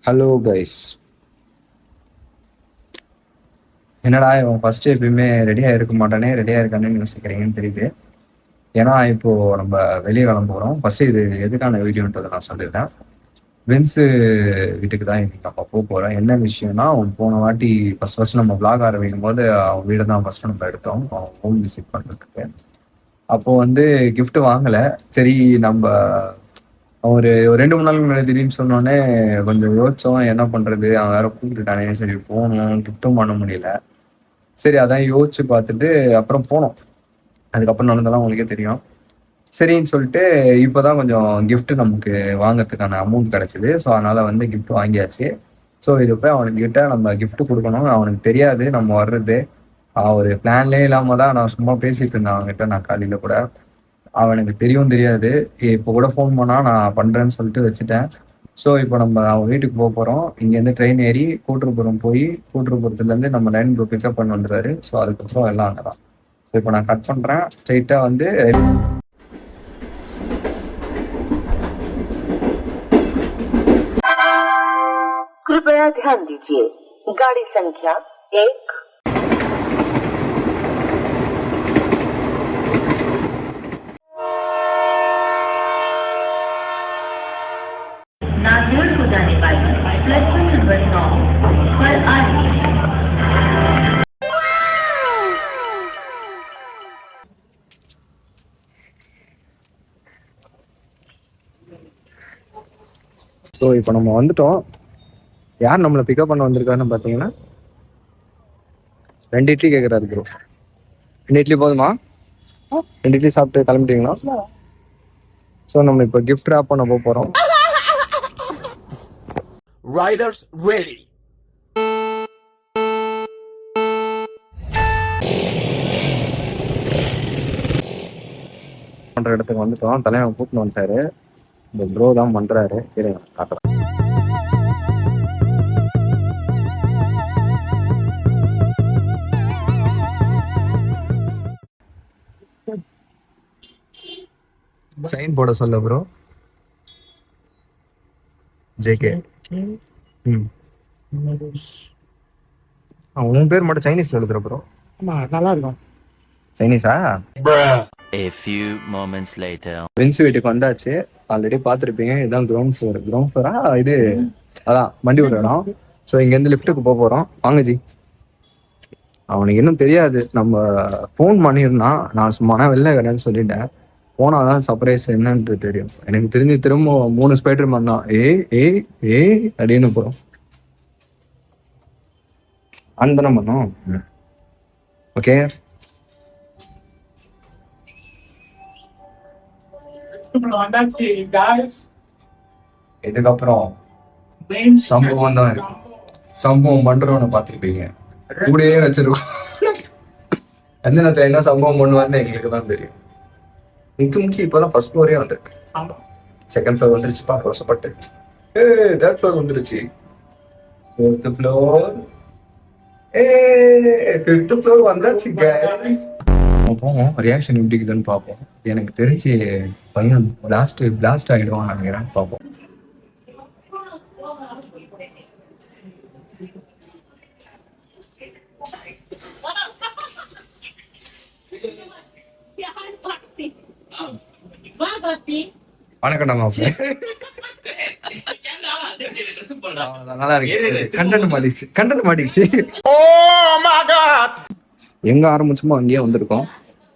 Hello guys. என்னடா இவன் first எப்பயுமே ரெடியாக இருக்க மாட்டானே, ரெடியாக இருக்கானேன்னு யோசிக்கிறீங்கன்னு தெரியுது. ஏன்னா இப்போ நம்ம வெளியே கிளம்ப போகிறோம். ஃபர்ஸ்ட் இது எதுக்கான வீடியோன்றதை நான் சொல்லிடுறேன். வின்ஸு வீட்டுக்கு தான் இன்னைக்கு நம்ம போக போகிறோம். என்ன விஷயம்னா, அவன் போன வாட்டி ஃபர்ஸ்ட் நம்ம vlog ஆரம்பிக்கும் போது அவன் வீடு தான் ஃபர்ஸ்ட் நம்ம எடுத்தோம், அவன் ஹோம் விசிட் பண்ணுறதுக்கு. அப்போ வந்து gift வாங்கலை. சரி, நம்ம ஒரு 2 3 நாளுக்கு முன்னாடி திடீர்னு சொன்னோடனே கொஞ்சம் யோசிச்சோம், என்ன பண்ணுறது, அவன் வேற கூப்பிட்டுட்டானே, சரி போகணும், கிஃப்ட்டும் பண்ண முடியல. சரி அதான் யோசிச்சு பார்த்துட்டு அப்புறம் போனோம். அதுக்கப்புறம் நடந்தெல்லாம் உங்களுக்கே தெரியும். சரின்னு சொல்லிட்டு இப்போதான் கொஞ்சம் gift நமக்கு வாங்குறதுக்கான அமௌண்ட் கிடைச்சிது. ஸோ அதனால வந்து gift வாங்கியாச்சு. ஸோ இது போய் அவனுக்கிட்ட நம்ம gift கொடுக்கணும். அவனுக்கு தெரியாது நம்ம வர்றது. ஒரு பிளான்லேயே இல்லாமல் தான் நான் சும்மா பேசிட்டு இருந்தேன் அவன்கிட்ட. நான் காலையில் கூட அவனுக்கு தெரியாது. இப்போ கூட ஃபோன் பண்ணால் நான் பண்ணுறேன்னு சொல்லிட்டு வச்சுட்டேன். ஸோ இப்போ நம்ம அவன் வீட்டுக்கு போக போகிறோம். இங்கேருந்து ட்ரெயின் ஏறி கூட்டுப்புறம் போய் கூட்டுப்புறத்துலேருந்து நம்ம லைன் ப்ரோ பிக்கப் பண்ண வந்துடுவாரு. ஸோ அதுக்கப்புறம் எல்லாம் அங்கே தான். ஸோ இப்போ நான் கட் பண்ணுறேன். ஸ்ட்ரெயிட்டாக வந்து कृपया ध्यान दीजिए, गाड़ी संख्या 1 नांदेड़ को जाने वाली प्लेटफॉर्म नंबर 9 पर आ रही है। ஸோ இப்போ நம்ம வந்துட்டோம். யார் நம்மளை பிக்கப் பண்ண வந்திருக்காருன்னு பார்த்தீங்கன்னா 2 இட்லி கேட்குறாரு ப்ரோ. 2 இட்லி போதுமா? 2 இட்லி சாப்பிட்டு கிளம்பிட்டீங்களா? ஸோ நம்ம இப்போ கிஃப்ட் ரேப் பண்ண போகிறோம். Riders ready. பண்ற இடத்துக்கு வந்துட்டோம். தலைவன் கூட்டின்னு வந்துட்டாரு. இந்த ப்ரோ தான் பண்றாரு. இருங்க காட்டுறேன். சைன் போட சொல்ல ப்ரோ. ஜேகே. உன் பேர் மட்டும் சைனீஸ்ல எழுதுற ப்ரோ. நல்லா இருக்கும். சைனீஸா? A few moments later. Vince வீட்டுக்கு வந்தாச்சு. ஆல்ரெடி பார்த்துருப்பீங்க. இதுதான் கிரவுண்ட் ஃப்ளோரா இது. அதான் வண்டி விடுற இடம். ஸோ இங்கேருந்து லிஃப்ட்டுக்கு போக போகிறோம். வாங்க ஜி. அவனுக்கு இன்னும் தெரியாது. நம்ம ஃபோன் பண்ணியிருந்தான். நான் சும்மானா வெளில கிடையாதுன்னு சொல்லிட்டேன். போனாதான் சர்ப்ரைஸ் என்னன்றது தெரியும். எனக்கு தெரிஞ்சு திரும்ப 3 ஸ்பைடர் மேன் தான் ஏ அப்படின்னு போகிறோம். அந்த பண்ணோம். ஓகே, இதுக்கப்புறம் சம்பவம் தான் இருக்கு. சம்பவம் பண்றவனை பார்த்துருப்பீங்க. கூடயே வச்சிருக்கோம். எந்த நேரத்துல என்ன சம்பவம் பண்ணுவான்னு எங்களுக்கு தான் தெரியும். முக்கிய இப்பதான் ஃபர்ஸ்ட் ஃப்ளோரே வந்திருக்கு. செகண்ட் ஃப்ளோர் வந்துருச்சு. வருஷப்பட்டு தேர்ட் ஃப்ளோர் வந்துருச்சு. ஃபோர்த் ஃப்ளோர், ஃபிஃப்த் ஃப்ளோர் வந்தாச்சு. போவோம், ரியாக்ஷன் எப்படி இருக்குதுன்னு பார்ப்போம். எனக்கு தெரிஞ்சு பையன் பிளாஸ்ட் ஆகிடுவான் நினைக்கிறேன். பார்ப்போம். வணக்கம் நம்ம நல்லா இருக்கு. கண்டென்ட் மாட்டிக்கிச்சு. எங்க ஆரம்பிச்சோமோ அங்கேயே வந்திருக்கோம்.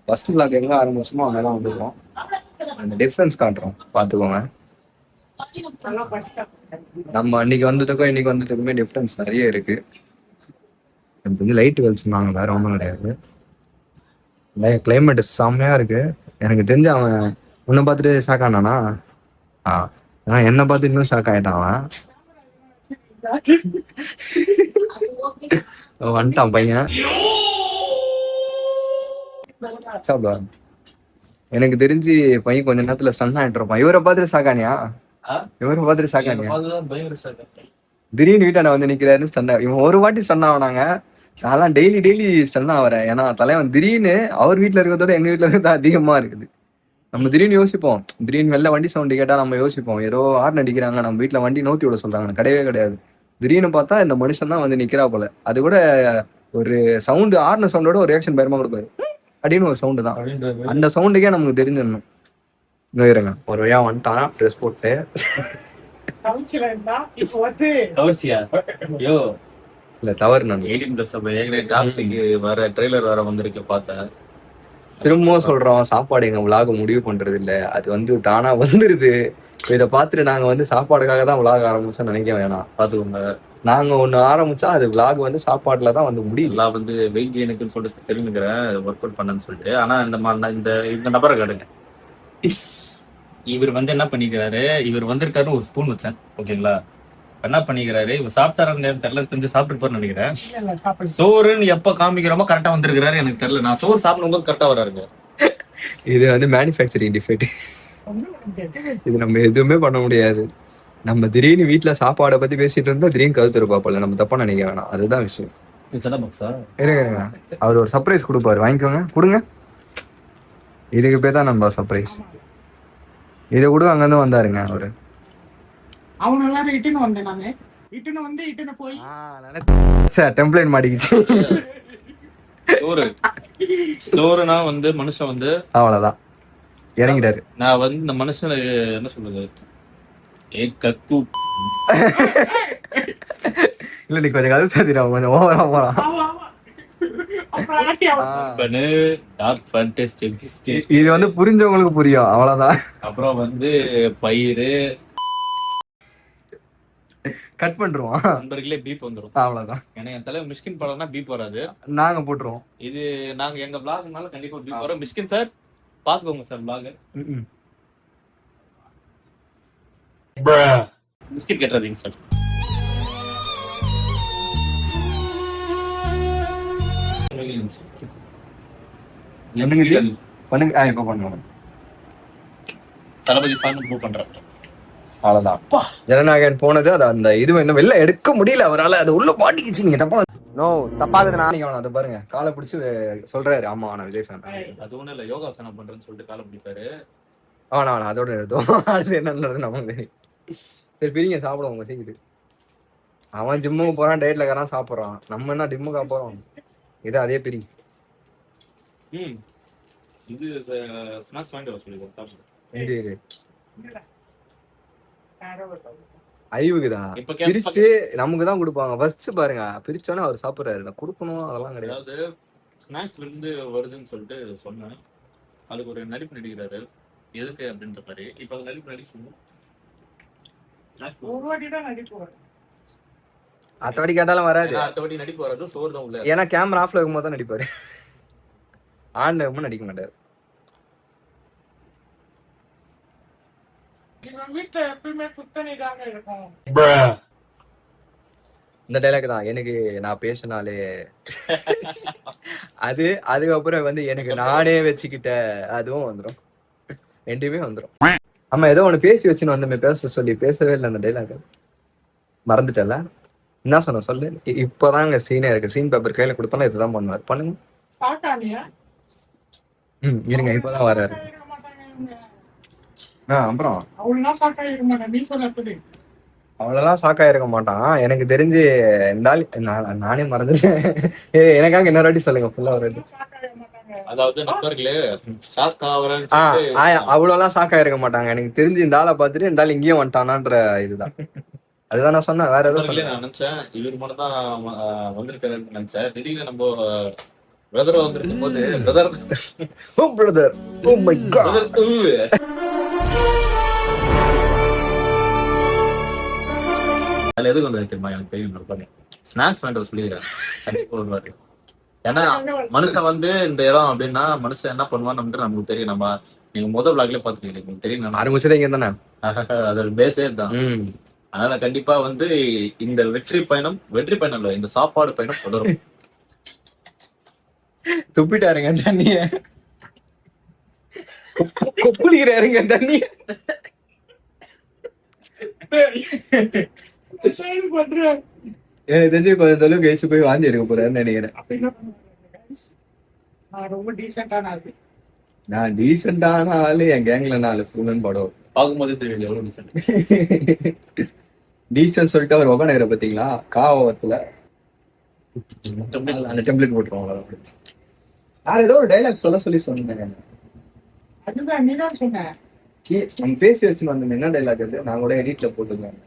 ஃபர்ஸ்ட் பிளாக் எங்க ஆரம்பிச்சோமோ அங்கதான் வந்திருக்கோம். அந்த டிஃபரன்ஸ் காட்டுறோம், பாத்துக்கோங்க. நம்ம அன்னைக்கு வந்ததுக்கும் இன்னைக்கு வந்ததுக்குமே டிஃபரன்ஸ் நிறைய இருக்கு. எனக்கு வந்து லைட் வெளிச்சிருந்தாங்க, வேற ஒன்றும் கிடையாது. கிளைமேட் செம்மையா இருக்கு. எனக்கு தெரிஞ்ச அவன் உன்னை பார்த்துட்டு ஷாக் ஆனானா? என்னை பார்த்து இன்னும் ஷாக் ஆயிட்டான் அவன். வந்துட்டான் பையன். சாப்பிடுவா. எனக்கு தெரிஞ்சு பையன் கொஞ்ச நேரத்துல ஸ்டன் ஆயிட்டு இருப்பான். இவரை பார்த்துட்டு ஷாக்கானியா? திடீர்னு வீட்டான வந்து நிக்கிறாரு ஸ்டன். இவன் ஒரு வாட்டி ஸ்டன் ஆனாங்க. நான்லாம் டெய்லி ஸ்டன் ஆகிறேன். ஏன்னா தலைவன் திடீர்னு அவர் வீட்டுல இருக்கிறதோட எங்க வீட்டுல இருக்கிறது அதிகமா இருக்குது. நம்ம திடீர்னு யோசிப்போம், திடீர்னு வெளில வண்டி சவுண்டு கேட்டா நம்ம யோசிப்போம், ஏதோ ஹார்ன் அடிக்கிறாங்க, நம்ம வீட்டுல வண்டி நோத்தி விட சொல்றாங்க. கிடையவே கிடையாது. திடீர்னு பார்த்தா இந்த மனுஷன் தான் வந்து நிக்கிறா போல. அது கூட ஒரு சவுண்டு, ஹார்ன் சவுண்டோட ஒரு ரியாக்ஷன் பயமா கொடுப்பாரு அப்படின்னு ஒரு சவுண்டு தான். அந்த சவுண்டுக்கே நமக்கு தெரிஞ்சிடணும். இங்க இருங்க, ஒரு வழியா வந்துட்டான் ட்ரெஸ் போட்டு. கவர்ச்சியா? ஐயோ, இல்ல தவறு நான் ஏலியன் ட்ரெஸ் ஏற்கனவே டாக்ஸிக்கு வர ட்ரெய்லர் வேற வந்திருக்கு பார்த்தேன். திரும்பவும் சொல்றோம், சாப்பாடு எங்க விலாக முடிவு பண்றது இல்ல, அது வந்து தானா வந்துருது. இதை பார்த்துட்டு நாங்க வந்து சாப்பாடுக்காக தான் விலாக ஆரம்பிச்சோம் நினைக்க வேணாம். பாத்துக்கோங்க, நாங்க ஒண்ணு ஆரம்பிச்சா அது விலாக் வந்து சாப்பாடுல தான் வந்து முடியும். எல்லாம் வந்து வெயிட் கெயினுக்குன்னு சொல்லிட்டு தெரிஞ்சுக்கிறேன், ஒர்க் அவுட் பண்ணேன்னு சொல்லிட்டு. ஆனா இந்த நபரை காட்டுங்க. இவர் வந்து என்ன பண்ணிக்கிறாரு, இவர் வந்திருக்காருன்னு ஒரு ஸ்பூன் வச்சேன், ஓகேங்களா? என்ன பண்ணிக்கிறாரு, இவர் சாப்பிட்டாரு தெரியல, கொஞ்சம் சாப்பிட்டு நினைக்கிறேன். சோறுன்னு எப்ப காமிக்கிறோமோ கரெக்டா வந்திருக்கிறாரு, எனக்கு தெரியல. நான் சோறு சாப்பிடும்போது கரெக்டா வராருங்க. இது வந்து மேனுஃபேக்சரிங் டிஃபெக்ட். இது நம்ம எதுவுமே பண்ண முடியாது. நம்ம திடீர்னு வீட்டுல சாப்பாடை பத்தி பேசிட்டு இருந்தா திடீர்னு கருத்து இருப்பாப்பல, நம்ம தப்பா நினைக்க வேணாம். அதுதான் விஷயம். இருங்க, அவர் ஒரு சர்ப்ரைஸ் கொடுப்பாரு, வாங்கிக்கோங்க, கொடுங்க. இதுக்கு பேர் தான் நம்ம சர்ப்ரைஸ். இதை கூட அங்கிருந்து வந்தாருங்க அவரு. டெம்ப்ளேட் மாட்டிக்கிச்சு. சோறுனா வந்து மனுஷன் வந்து அவ்வளவுதான் இறங்கிட்டாரு. நான் வந்து இந்த மனுஷன் என்ன சொல்றது, இல்ல நீ கொஞ்சம் கதை சாத்திரா, கொஞ்சம் ஓவரா போறான். இது வந்து புரிஞ்சவங்களுக்கு புரியும், அவ்வளவுதான். அப்புறம் வந்து பயிறு கட் பண்றோம், நண்பர்களே பீப் வந்துரும், அவ்வளவுதான். ஏன்னா என் தலைவர் மிஷ்கின் படம்னா பீப் வராது, நாங்க போட்டுருவோம். இது நாங்க எங்க பிளாக்னால கண்டிப்பா பீப் வரும். மிஷ்கின் சார் பாத்துக்கோங்க சார் பிளாக். மிஸ்கின் கேட்டுறீங்க சார். பண்ணுங்க, இப்ப பண்ணுங்க. தளபதி ஃபேன் ப்ரூவ் பண்றாங்க, அவ்வளவுதான். ஜனநாயகன் போனது, அது அந்த இது இன்னும் வெளில எடுக்க முடியல அவரால், அது உள்ள மாட்டிக்கிச்சு. நீங்க தப்பா தப்பாகுதுன்னா நீங்க அதை பாருங்க, காலை பிடிச்சு சொல்றாரு. ஆமா நான் விஜய் ஃபேன். அது ஒண்ணும் இல்ல, யோகாசனம் பண்றேன்னு சொல்லிட்டு காலை பிடிப்பாரு. அவனா அதோட எடுத்தோம். அடுத்து என்னன்றது நமக்கு தெரியும். சரி பிரிங்க, சாப்பிடுவோம் உங்க செய்யுது. அவன் ஜிம்முக்கு போறான், டயட்ல இருக்கிறான், சாப்பிட்றான். நம்ம என்ன டிம்முக்கா போறோம்? இது அதே பிரி. இது ஸ்நாக்ஸ் வாங்கிட்டு சொல்லிடுவோம், சாப்பிடு. ஐவுக்குதான் பிரிச்சு நமக்கு தான் கொடுப்பாங்க. ஃபர்ஸ்ட் பாருங்க, பிரிச்சோன்னே அவர் சாப்பிடுறாரு, நான் கொடுக்கணும் அதெல்லாம் கிடையாது. அதாவது ஸ்நாக்ஸ்ல இருந்து வருதுன்னு சொல்லிட்டு சொன்னேன், அதுக்கு ஒரு நடிப்பு நடிக்கிறாரு, எதுக்கு அப்படின்ற மாதிரி. இப்ப அந்த நடிப்பு நடிச்சு அத்தவாடி கேட்டாலும் வராது, அடுத்தபடி நடிப்பு வராது, சோறு தான் உள்ள. ஏன்னா கேமரா ஆஃப்ல இருக்கும்போது தான் நடிப்பாரு, ஆன்ல இருக்கும்போது நடிக்க மாட்டாரு. இந்த டைலாக் தான் எனக்கு, நான் பேசினாலே அது. அதுக்கப்புறம் வந்து எனக்கு நானே வச்சுக்கிட்ட அதுவும் வந்துடும், ரெண்டுமே வந்துடும். ஆமா, ஏதோ ஒண்ணு பேசி வச்சுன்னு வந்து பேச சொல்லி பேசவே இல்லை. அந்த டைலாக் மறந்துட்டல, என்ன சொன்ன சொல்லு. இப்பதாங்க சீனே இருக்கு, சீன் பேப்பர் கையில கொடுத்தாலும் இதுதான் பண்ணுவார். பண்ணுங்க. இருங்க, இப்பதான் வர்றாரு. அப்புறம் அவ்வளவுதான் ஷாக்கா இருக்க மாட்டான் எனக்கு தெரிஞ்சு. நானே மறந்துட்டேன். எனக்காக இன்னொரு வாட்டி சொல்லுங்க ஃபுல்லா. ஒரு அதாவது நண்பர்களே, அவ்வளவுலாம் ஷாக்கா இருக்க மாட்டாங்க எனக்கு தெரிஞ்சு. இந்த ஆளை பார்த்துட்டு இந்த ஆள் இங்கேயும் வந்துட்டானான்ற இதுதான். அதுதான் நான் சொன்னேன், வேற எதுவும் சொல்லல. நான் நினைச்சேன் இவர் மட்டும் தான் வந்திருக்காருன்னு நினைச்சேன். திடீர்னு நம்ம பிரதர் வந்திருக்கும் போது பிரதர் ஓ மை காட் அதுல எதுக்கு வந்து தெரியுமா, எனக்கு தெரியும். ஸ்நாக்ஸ் வேண்டாம் சொல்லிடுறேன். ஏன்னா மனுஷன் வந்து இந்த இடம் அப்படின்னா மனுஷன் என்ன பண்ணுவான்னு நமக்கு தெரியும். நம்ம நீங்க முதல் விளாக்ல பாத்துக்கீங்க, உங்களுக்கு தெரியும். ஆரம்பிச்சதே இங்க தானே, அதோட பேஸே தான். அதனால கண்டிப்பா வந்து இந்த வெற்றி பயணம் இல்ல, இந்த சாப்பாடு பயணம் தொடரும். துப்பிட்டாருங்க தண்ணிய, கொப்புளிக்கிறாருங்க தண்ணிய. எனக்கு தெரிஞ்சு கொஞ்சம் தொழில் கழிச்சு போய் வாந்தி எடுக்க போறாருன்னு நினைக்கிறேன். நான் டீசெண்டான ஆளு, என் கேங்ல 4 ஃபுல்லன் படம். பார்க்கும்போதே தெரியும் எவ்வளவு decent. டீசென்ட் சொல்லிட்டு அவர் உட்காந்துக்கிற பாத்தீங்களா காவத்துல அந்த டெம்ப்ளேட் போட்டுருவாங்க. நான் ஏதோ ஒரு டைலாக் சொல்லி சொன்னேன். அதுதான் நீ தான் சொன்ன. நம்ம பேசி வச்சுன்னு வந்தோம். என்ன டைலாக் அது? நான் கூட எடிட்ல போட்டுருந்தேன்.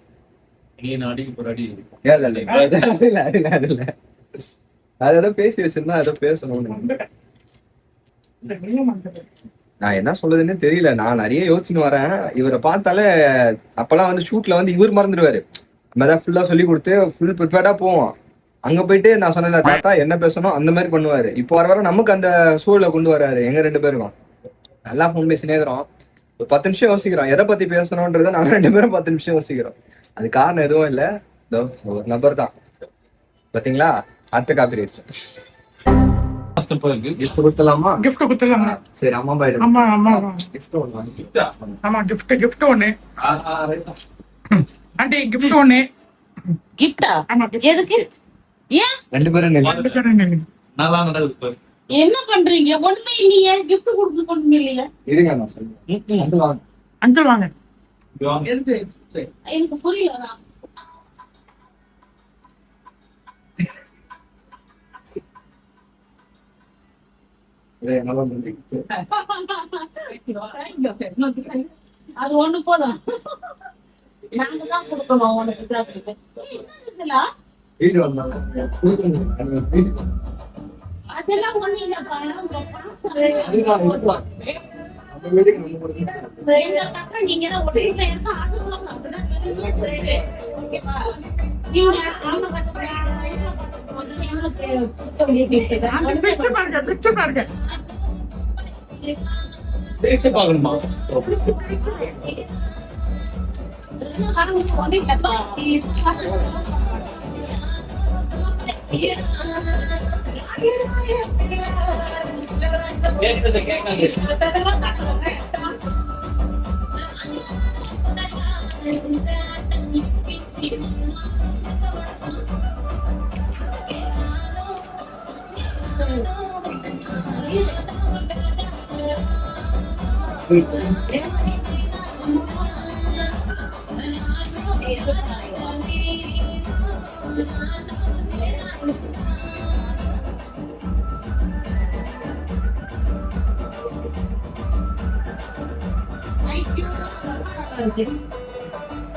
நீ நான் அடிக்க போற அடி இல்ல அது ஏதோ பேசி வச்சிருந்தா ஏதோ பேசணும்னு. நான் என்ன சொல்றதுன்னே தெரியல. நான் நிறைய யோசிச்சுன்னு வரேன். இவரை பார்த்தாலே அப்பெல்லாம் வந்து ஷூட்ல வந்து இவர் மறந்துடுவாரு. நம்ம தான் ஃபுல்லா சொல்லி கொடுத்து ஃபுல் ப்ரிப்பேர்டா போவோம். அங்க போயிட்டு நான் சொன்ன தாத்தா என்ன பேசணும் அந்த மாதிரி பண்ணுவாரு. இப்போ வர நமக்கு அந்த சூழலை கொண்டு வராரு. எங்க 2 பேருக்கும் நல்லா ஃபோன் பேசினே இருக்கிறோம். ஒரு 10 நிமிஷம் யோசிக்கிறோம் எதை பத்தி பேசணும்ன்றத. நாங்க 2 பேரும் 10 நிமிஷம் யோசிக்கிறோம். அது காரணம் எதுவும் இல்ல, ஒரு நபர் தான். பாத்தீங்களா? அடுத்த காப்பி ரைட்ஸ் கிஃப்ட் கொடுத்தலாமா? gift கொடுத்துடலாமா? சரி அம்மா பாய் ஆமா ஆமா கிஃப்ட் ஒன்று ஆமா gift ஒண்ணு. ஆண்டி gift ஒண்ணு. கிஃப்டா? ஆமா எதுக்கு? ஏன் 2 பேரும் நல்லா நடக்குது பாரு. என்ன பண்றீங்க? ஒண்ணுமே இல்லையே. gift கொடுத்து ஒண்ணுமே இல்லையே. இருங்க நான் சொல்றேன். வந்து வாங்க. அங்கிள் வாங்க. இங்க வாங்க. எதுக்கு? எனக்கு புரியல. இதே நல்லா இருக்கு. அது ஒண்ணு போதும். நாங்க தான் கொடுக்கணும் உனக்கு. இதெல்லாம் வீடு வந்தாங்க. அதெல்லாம் ஒண்ணு இல்லப்பா. அதுதான் அந்த வீட்டுக்கு நம்ம கொடுக்கணும். நீங்க ஒரே பேச ஆடுறோம். அப்படிதான் ஓகேவா? நீங்க ஆமா பிக்சர் பாருங்க. பேச்ச பாக்கணுமா?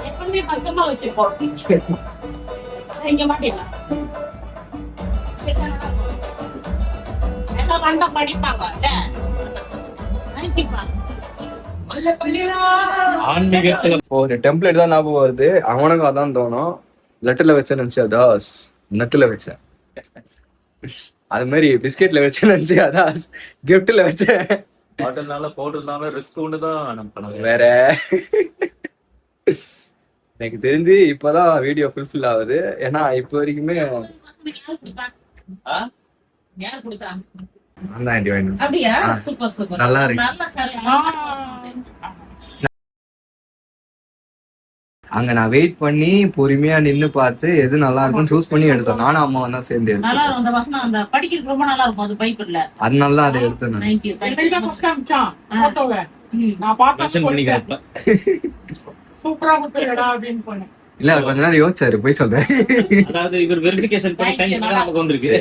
எப்பவுமே பக்கமா வச்சிருப்போம். இங்க மாட்டீங்களா? எல்லாம் வந்தா படிப்பாங்க. அனுப்பிப்பாங்க. ஆன்மீகத்துல ஒரு டெம்ப்ளேட் தான் ஞாபகம் வருது. அவனுக்கும் அதான் தோணும். லெட்டர்ல வச்சேன்னு நினைச்சு அதாஸ் நெட்ல வச்சேன். அது மாதிரி பிஸ்கெட்ல வச்சேன்னு நினைச்சு அதாஸ் கிஃப்ட்ல வச்சேன். பாட்டில்னால பவுடர்னால ரிஸ்க் ஒண்ணுதான் நம்ம பண்ண வேற எனக்கு தெரிஞ்சு இப்பதான் வீடியோ ஃபுல்ஃபில் ஆகுது. ஏன்னா இப்போ வரைக்குமே யார் கொடுத்தா? அந்த ஆண்டி வேணும். அப்படியா? Super super. நல்லா இருக்கு. நல்ல சரி. அங்க நான் வெயிட் பண்ணி பொறுமையா நின்னு பார்த்து எது நல்லா இருக்கும்னு சூஸ் பண்ணி எடுத்தோம். நானும் அம்மா தான் சேர்ந்து நல்லா எடுத்தோம். இருக்கும். அந்த வசனம் அந்த படிக்கிறது ரொம்ப நல்லா இருக்கும். அது பைபிள்ல. அதனால தான் அதை எடுத்தேன் நான். Thank you. இவன் first காமிச்சான் போட்டோவை. நான் பார்த்தா மென்ஷன் பண்ணிக்கிறப்ப சூப்பரா கொடுத்துடா அப்படின்னு போனேன். இல்ல கொஞ்ச நேரம் யோசிச்சாரு போய் சொல்றேன். அதாவது இவர் வெரிஃபிகேஷன் பண்ணி சைன் பண்ணா நமக்கு வந்திருக்கு.